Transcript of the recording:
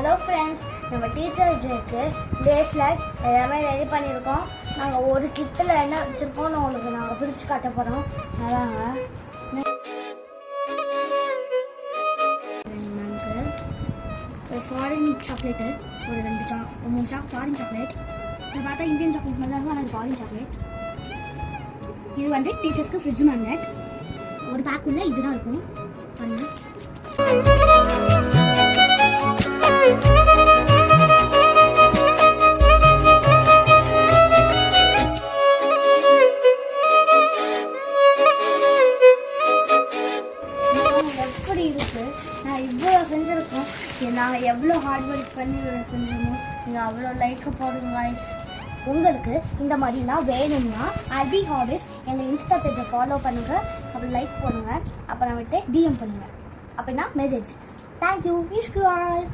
Hello friends, நம்ம teacher டேக்கு bracelet எல்லாமே ready பண்ணியிருக்கோம். நாங்கள் ஒரு கிட்டில் என்ன வச்சுருக்கோம்னு உங்களுக்கு நாங்கள் பிரித்து காட்ட போகிறோம். அதாங்க ஒரு ஃபாரின் சாக்லேட்டு, ஒரு 3 ஃபாரின் சாக்லேட். இதை பார்த்தா இந்தியன் சாக்லேட் மாதிரி தான், ஆனால் அது ஃபாரின் சாக்லேட். இது வந்து டீச்சர்ஸ்க்கு ஃப்ரிட்ஜ் மேக்னெட். ஒரு பேக் உள்ள இதுதான் இருக்கும். பண்ணு எப்படி இருக்கு. நான் இவ்வளோ செஞ்சுருக்கோம். நாங்கள் எவ்வளோ ஹார்ட் ஒர்க் பண்ணி செஞ்சோமோ, நீங்கள் அவ்வளோ லைக்கை போடுங்க guys. உங்களுக்கு இந்த மாதிரிலாம் வேணும்னா அல்பி ஹாபிஸ் எங்கள் இன்ஸ்டா பேஜை ஃபாலோ பண்ணுங்கள், அப்புறம் லைக் போடுங்க, அப்புறம் விட்டு டிஎம் பண்ணுங்கள், அப்படின்னா message. Thank you, wish you all.